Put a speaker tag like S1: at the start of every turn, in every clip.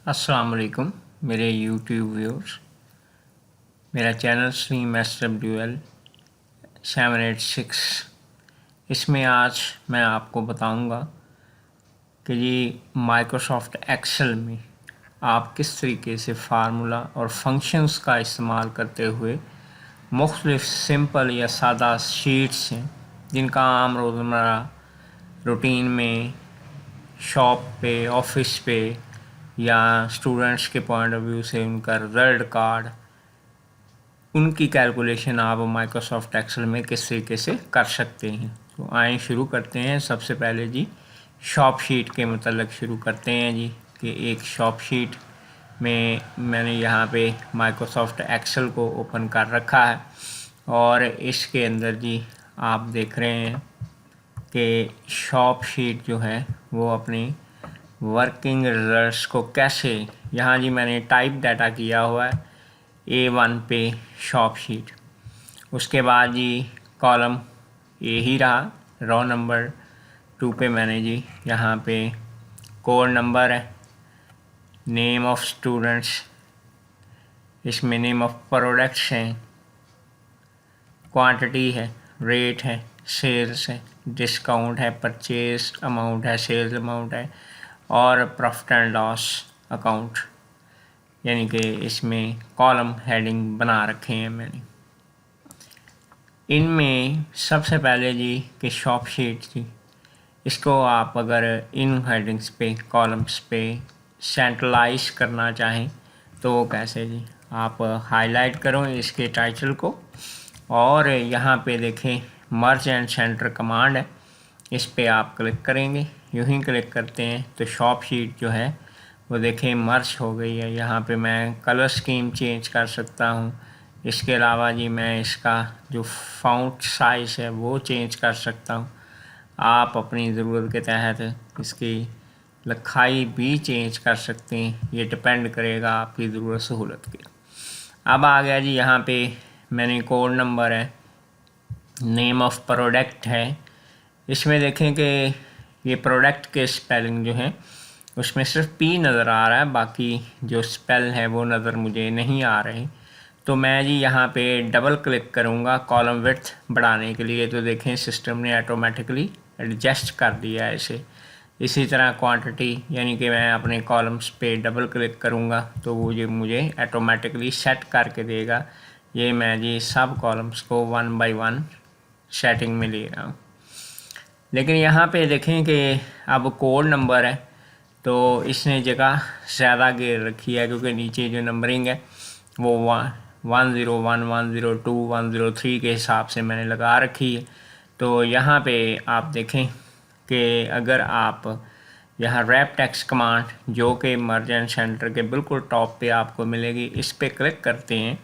S1: अस्सलाम वालेकुम मेरे YouTube व्यूअर्स। मेरा चैनल स्ट्रीम SWL 786। इसमें आज मैं आपको बताऊंगा कि जी माइक्रोसॉफ्ट एक्सेल में आप किस तरीके से फार्मूला और फंक्शंस का इस्तेमाल करते हुए मुख्तलिफ सिंपल या सादा शीट्स हैं जिनका आम रोज़मर्रा रूटीन में शॉप पे, ऑफिस पे या स्टूडेंट्स के पॉइंट ऑफ व्यू से उनका रिजल्ट कार्ड, उनकी कैलकुलेशन आप माइक्रोसॉफ्ट एक्सेल में किस तरीके से कर सकते हैं। तो आइए शुरू करते हैं। सबसे पहले जी शॉप शीट के मतलब शुरू करते हैं जी कि एक शॉप शीट में मैंने यहाँ पे माइक्रोसॉफ्ट एक्सेल को ओपन कर रखा है और इसके अंदर जी आप देख रहे हैं कि शॉप शीट जो है वो अपनी वर्किंग रिजल्ट्स को कैसे, यहाँ जी मैंने टाइप डाटा किया हुआ है A1 पे शॉप शीट। उसके बाद जी कॉलम ए ही रहा, रो नंबर 2 पे मैंने जी यहाँ पे कोड नंबर है, नेम ऑफ स्टूडेंट्स, इसमें नेम ऑफ प्रोडक्ट्स हैं, क्वांटिटी है, रेट है, सेल्स है, डिस्काउंट है, परचेज अमाउंट है, सेल्स अमाउंट है और प्रॉफिट एंड लॉस अकाउंट, यानी कि इसमें कॉलम हेडिंग बना रखे हैं मैंने। इनमें सबसे पहले जी कि शॉप शीट थी, इसको आप अगर इन हेडिंग्स पे, कॉलम्स पे सेंट्रलाइज करना चाहें तो वो कैसे जी, आप हाईलाइट करो इसके टाइटल को और यहाँ पे देखें मर्ज एंड सेंटर कमांड है, इस पे आप क्लिक करेंगे। यूँ ही क्लिक करते हैं तो शॉप शीट जो है वो देखें मर्ज हो गई है। यहाँ पे मैं कलर स्कीम चेंज कर सकता हूँ। इसके अलावा जी मैं इसका जो फ़ॉन्ट साइज़ है वो चेंज कर सकता हूँ। आप अपनी ज़रूरत के तहत इसकी लिखाई भी चेंज कर सकते हैं, ये डिपेंड करेगा आपकी ज़रूरत सहूलत के। अब आ गया जी यहाँ पे मैंने कोड नंबर है, नेम ऑफ प्रोडक्ट है। इसमें देखें कि ये प्रोडक्ट के स्पेलिंग जो है उसमें सिर्फ P नज़र आ रहा है, बाकी जो स्पेल है वो नज़र मुझे नहीं आ रहे। तो मैं जी यहाँ पे डबल क्लिक करूँगा कॉलम विड्थ बढ़ाने के लिए, तो देखें सिस्टम ने ऑटोमेटिकली एडजस्ट कर दिया है इसे। इसी तरह क्वांटिटी, यानी कि मैं अपने कॉलम्स पे डबल क्लिक करूँगा तो वो जो मुझे ऑटोमेटिकली सेट करके देगा। ये मैं जी सब कॉलम्स को 1 बाय 1 सेटिंग में ले रहा हूँ। लेकिन यहाँ पे देखें कि अब कोड नंबर है तो इसने जगह ज़्यादा घेर रखी है, क्योंकि नीचे जो नंबरिंग है वो 101, 102, 103 के हिसाब से मैंने लगा रखी है। तो यहाँ पे आप देखें कि अगर आप यहाँ रैप टेक्स्ट कमांड जो कि मर्ज एंड सेंटर के बिल्कुल टॉप पे आपको मिलेगी, इस पर क्लिक करते हैं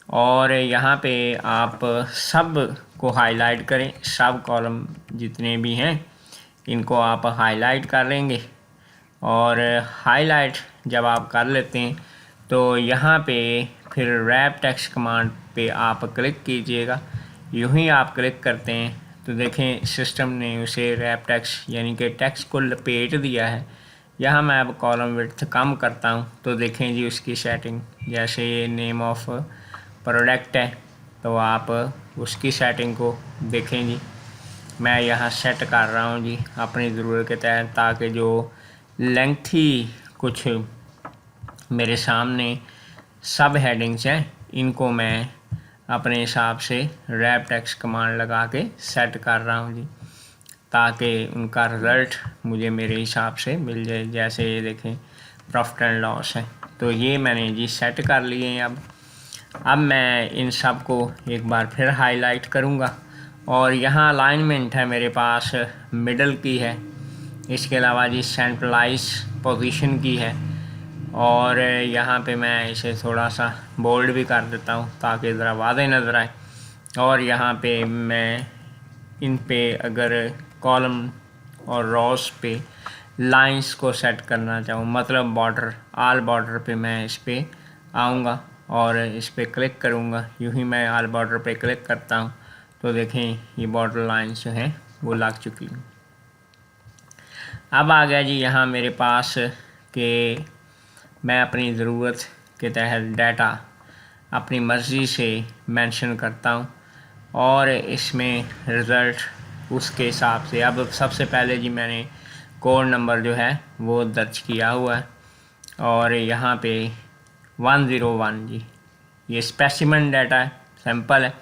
S1: और यहाँ पे आप सब को हाईलाइट करें। सब कॉलम जितने भी हैं इनको आप हाईलाइट कर लेंगे और हाईलाइट जब आप कर लेते हैं तो यहाँ पे फिर रैप टेक्स्ट कमांड पे आप क्लिक कीजिएगा। यूँ ही आप क्लिक करते हैं तो देखें सिस्टम ने उसे रैप टेक्स्ट यानी कि टेक्स्ट को लपेट दिया है। यहाँ मैं अब कॉलम विड्थ कम करता हूँ तो देखें जी उसकी सेटिंग, जैसे ये नेम ऑफ प्रोडक्ट है तो आप उसकी सेटिंग को देखें जी, मैं यहाँ सेट कर रहा हूँ जी अपनी ज़रूरत के तहत, ताकि जो लेंथी कुछ मेरे सामने सब हेडिंग्स हैं इनको मैं अपने हिसाब से रैप टेक्स्ट कमांड लगा के सेट कर रहा हूँ जी, ताकि उनका रिज़ल्ट मुझे मेरे हिसाब से मिल जाए। जैसे ये देखें प्रॉफिट एंड लॉस है, तो ये मैंने जी सेट कर लिए हैं। अब मैं इन सब को एक बार फिर हाईलाइट करूँगा और यहाँ अलाइनमेंट है मेरे पास मिडल की है, इसके अलावा जी सेंट्रलाइज पोजीशन की है और यहाँ पे मैं इसे थोड़ा सा बोल्ड भी कर देता हूँ ताकि ज़रा वाज़ेह नज़र आए। और यहाँ पे मैं इन पे अगर कॉलम और रॉस पे लाइंस को सेट करना चाहूँ, मतलब बॉर्डर, आल बॉर्डर पे मैं इस पे आऊँगा और इस पे क्लिक करूँगा। यूँ ही मैं आल बॉर्डर पे क्लिक करता हूँ तो देखें ये बॉर्डर लाइंस जो हैं वो लग चुकी हैं। अब आ गया जी यहाँ मेरे पास कि मैं अपनी ज़रूरत के तहत डाटा अपनी मर्ज़ी से मेंशन करता हूँ और इसमें रिज़ल्ट उसके हिसाब से। अब सबसे पहले जी मैंने कोड नंबर जो है वो दर्ज किया हुआ है और यहाँ पे 101 जी ये स्पेसिमेन डाटा है, सैंपल है।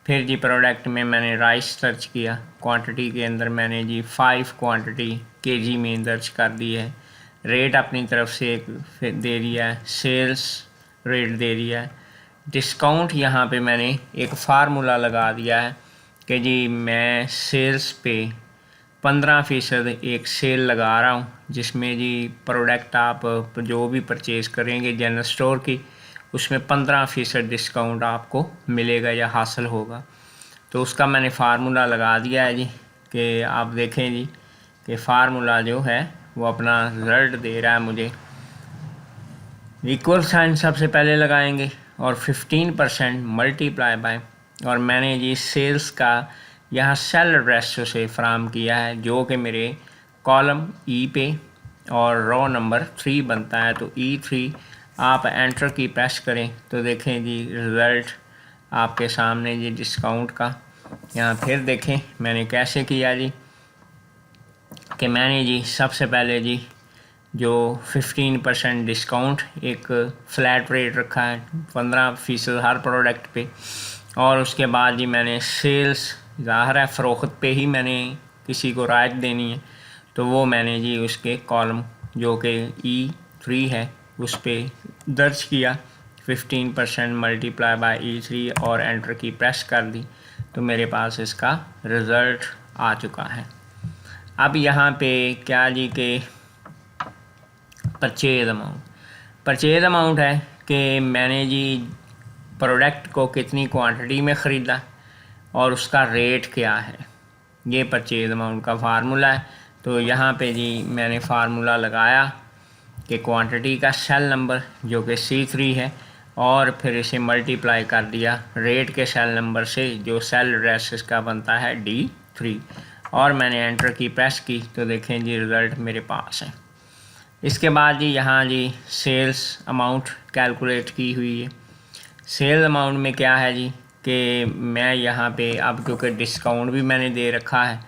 S1: फिर जी प्रोडक्ट में मैंने राइस सर्च किया, क्वांटिटी के अंदर मैंने जी 5 क्वांटिटी केजी में दर्ज कर दी है। रेट अपनी तरफ से एक दे दिया है, सेल्स रेट दे दिया है। डिस्काउंट यहाँ पे मैंने एक फार्मूला लगा दिया है कि जी मैं सेल्स पे 15% एक सेल लगा रहा हूँ, जिसमें जी प्रोडक्ट आप जो भी परचेज़ करेंगे जनरल स्टोर की, उसमें 15% डिस्काउंट आपको मिलेगा या हासिल होगा। तो उसका मैंने फार्मूला लगा दिया है जी कि आप देखें जी कि फार्मूला जो है वो अपना रिजल्ट दे रहा है मुझे। इक्वल साइन सबसे पहले लगाएंगे और 15% मल्टीप्लाई बाय, और मैंने जी सेल्स का यहाँ सेल रेशो से फ्राहम किया है जो कि मेरे कॉलम ई पे और रो नंबर 3 बनता है। तो E3 आप एंटर की प्रेस करें तो देखें जी रिज़ल्ट आपके सामने जी डिस्काउंट का। यहाँ फिर देखें मैंने कैसे किया जी कि मैंने जी सबसे पहले जी जो 15% डिस्काउंट एक फ़्लैट रेट रखा है 15% हर प्रोडक्ट पे, और उसके बाद जी मैंने सेल्स ज़ाहिर है फ़रोख्त पे ही मैंने किसी को रायत देनी है, तो वो मैंने जी उसके कॉलम जो कि E3 है उस पर दर्ज किया 15% मल्टीप्लाई बाय E3 और एंटर की प्रेस कर दी तो मेरे पास इसका रिज़ल्ट आ चुका है। अब यहाँ पे क्या जी के परचेज़ अमाउंट है कि मैंने जी प्रोडक्ट को कितनी क्वांटिटी में ख़रीदा और उसका रेट क्या है, ये परचेज़ अमाउंट का फार्मूला है। तो यहाँ पे जी मैंने फार्मूला लगाया कि क्वांटिटी का सेल नंबर जो कि C3 है और फिर इसे मल्टीप्लाई कर दिया रेट के सेल नंबर से जो सेल एड्रेस इसका बनता है D3, और मैंने एंटर की प्रेस की तो देखें जी रिज़ल्ट मेरे पास है। इसके बाद जी यहाँ जी सेल्स अमाउंट कैलकुलेट की हुई है। सेल अमाउंट में क्या है जी कि मैं यहाँ पे अब क्योंकि डिस्काउंट भी मैंने दे रखा है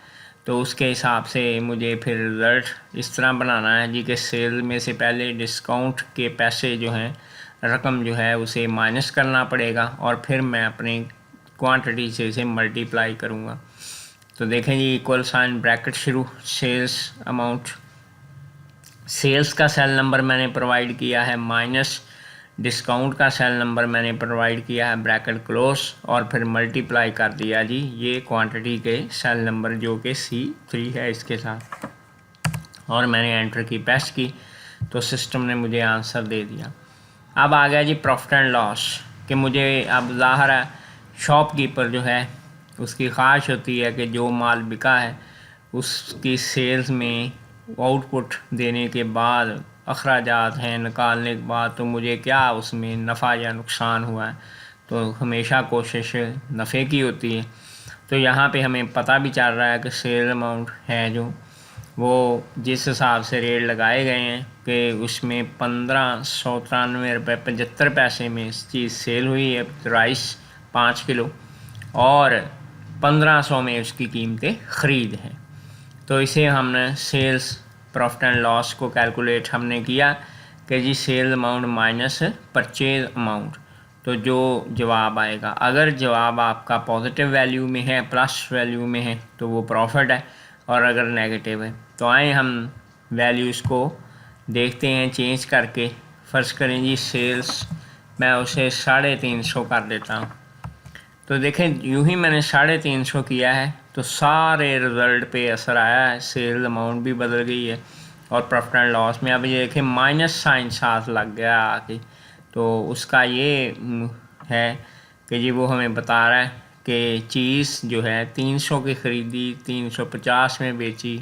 S1: तो उसके हिसाब से मुझे फिर रिज़ल्ट इस तरह बनाना है जी कि सेल में से पहले डिस्काउंट के पैसे जो हैं रकम जो है उसे माइनस करना पड़ेगा और फिर मैं अपनी क्वांटिटी से इसे मल्टीप्लाई करूँगा। तो देखें जी इक्वल साइन ब्रैकेट शुरू, सेल्स अमाउंट, सेल्स का सेल नंबर मैंने प्रोवाइड किया है माइनस डिस्काउंट का सेल नंबर मैंने प्रोवाइड किया है ब्रैकेट क्लोज, और फिर मल्टीप्लाई कर दिया जी ये क्वांटिटी के सेल नंबर जो कि C3 है इसके साथ, और मैंने एंटर की प्रेस की तो सिस्टम ने मुझे आंसर दे दिया। अब आ गया जी प्रॉफिट एंड लॉस कि मुझे अब ज़ाहिर है शॉपकीपर जो है उसकी ख्वाहिश होती है कि जो माल बिका है उसकी सेल्स में आउटपुट देने के बाद अखराजात हैं निकालने के बाद तो मुझे क्या उसमें नफ़ा या नुकसान हुआ है, तो हमेशा कोशिश नफ़े की होती है। तो यहाँ पे हमें पता भी चल रहा है कि सेल अमाउंट है जो वो जिस हिसाब से रेट लगाए गए हैं कि उसमें 1593 रुपये 75 पैसे में इस चीज़ सेल हुई है राइस 5 किलो, और 1500 में उसकी कीमतें ख़रीद हैं। तो इसे हमने सेल्स प्रॉफिट एंड लॉस को कैलकुलेट हमने किया कि जी sale amount minus purchase amount, तो जो जवाब आएगा, अगर जवाब आपका पॉजिटिव वैल्यू में है प्लस वैल्यू में है तो वो प्रॉफिट है, और अगर नेगेटिव है तो आए हम वैल्यूज़ को देखते हैं चेंज करके। फ़र्ज़ करें जी सेल्स मैं उसे 350 कर देता हूँ, तो देखें यूँ ही मैंने 350 किया है तो सारे रिज़ल्ट पे असर आया है, सेल अमाउंट भी बदल गई है और प्रॉफिट एंड लॉस में अब ये देखें माइनस साइन साथ लग गया आके। तो उसका ये है कि जी वो हमें बता रहा है कि चीज़ जो है 300 की ख़रीदी 350 में बेची,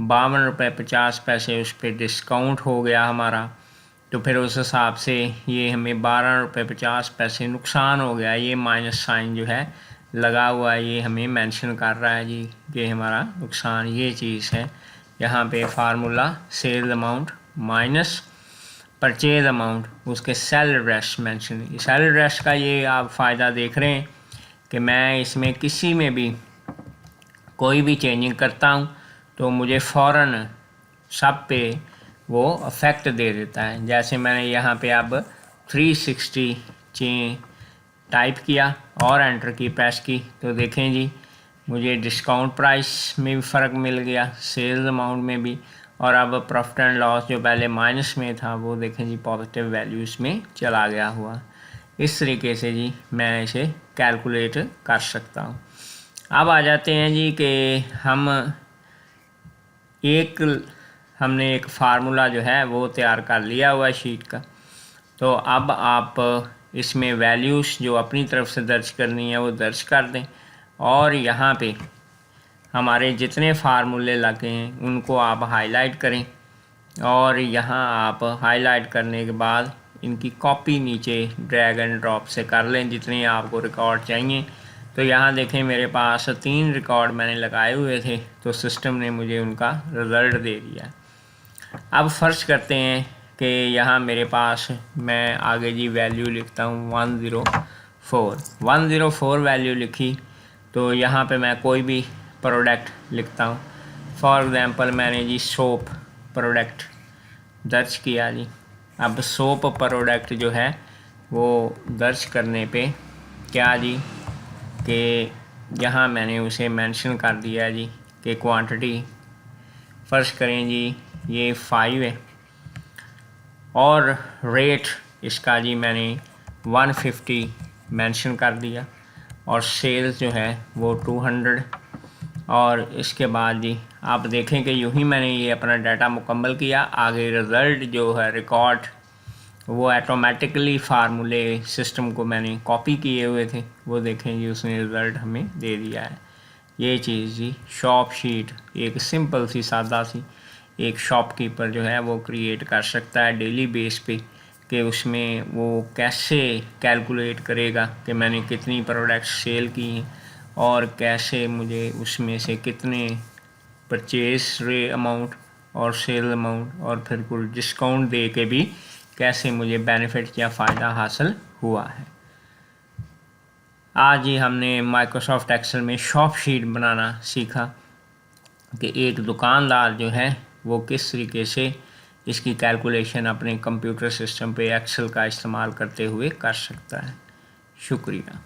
S1: 52 रुपये 50 पैसे उस पर डिस्काउंट हो गया हमारा, तो फिर उस हिसाब से ये हमें 12 रुपये 50 पैसे नुकसान हो गया। ये माइनस साइन जो है लगा हुआ है ये हमें मेंशन कर रहा है जी कि हमारा नुकसान ये चीज़ है। यहाँ पे formula sale amount minus purchase amount, उसके sale address mention. Sale address का ये आप फ़ायदा देख रहे हैं कि मैं इसमें किसी में भी कोई भी चेंजिंग करता हूँ तो मुझे फ़ौरन सब पे वो अफेक्ट दे देता है। जैसे मैंने यहाँ पे अब 360 टाइप किया और एंटर की प्रेस की तो देखें जी मुझे डिस्काउंट प्राइस में भी फ़र्क मिल गया, सेल्स अमाउंट में भी, और अब प्रॉफिट एंड लॉस जो पहले माइनस में था वो देखें जी पॉजिटिव वैल्यूज़ में चला गया हुआ। इस तरीके से जी मैं इसे कैलकुलेट कर सकता हूँ। अब आ जाते हैं जी कि हमने एक फार्मूला जो है वो तैयार कर लिया हुआ है शीट का। तो अब आप इसमें वैल्यूज़ जो अपनी तरफ से दर्ज करनी है वो दर्ज कर दें, और यहाँ पे हमारे जितने फार्मूले लगे हैं उनको आप हाईलाइट करें, और यहाँ आप हाईलाइट करने के बाद इनकी कॉपी नीचे ड्रैग एंड ड्रॉप से कर लें जितने आपको रिकॉर्ड चाहिए। तो यहाँ देखें मेरे पास 3 रिकॉर्ड मैंने लगाए हुए थे तो सिस्टम ने मुझे उनका रिज़ल्ट दे दिया। अब फ़र्ज करते हैं कि यहाँ मेरे पास मैं आगे जी वैल्यू लिखता हूँ 104 वैल्यू लिखी। तो यहाँ पे मैं कोई भी प्रोडक्ट लिखता हूँ। फॉर एग्ज़ाम्पल मैंने जी सोप प्रोडक्ट दर्ज किया जी। अब सोप प्रोडक्ट जो है वो दर्ज करने पे क्या जी कि यहाँ मैंने उसे मेंशन कर दिया जी कि क्वांटिटी फ़र्ज करें जी ये 5 है, और रेट इसका जी मैंने 150 मेंशन कर दिया, और सेल्स जो है वो 200। और इसके बाद जी आप देखें कि यूँ ही मैंने ये अपना डाटा मुकम्मल किया। आगे रिज़ल्ट जो है रिकॉर्ड वो ऑटोमेटिकली फार्मूले सिस्टम को मैंने कॉपी किए हुए थे, वो देखें जी उसने रिज़ल्ट हमें दे दिया है। ये चीज़ जी शॉप शीट एक सिंपल सी सादा सी एक शॉपकीपर जो है वो क्रिएट कर सकता है डेली बेस पे, कि उसमें वो कैसे कैलकुलेट करेगा कि मैंने कितनी प्रोडक्ट सेल की हैं और कैसे मुझे उसमें से कितने परचेज रे अमाउंट और सेल अमाउंट और फिर कुछ डिस्काउंट दे के भी कैसे मुझे बेनिफिट या फ़ायदा हासिल हुआ है। आज ही हमने माइक्रोसॉफ्ट एक्सेल में शॉप शीट बनाना सीखा कि एक दुकानदार जो है वो किस तरीके से इसकी कैलकुलेशन अपने कंप्यूटर सिस्टम पे एक्सेल का इस्तेमाल करते हुए कर सकता है। शुक्रिया।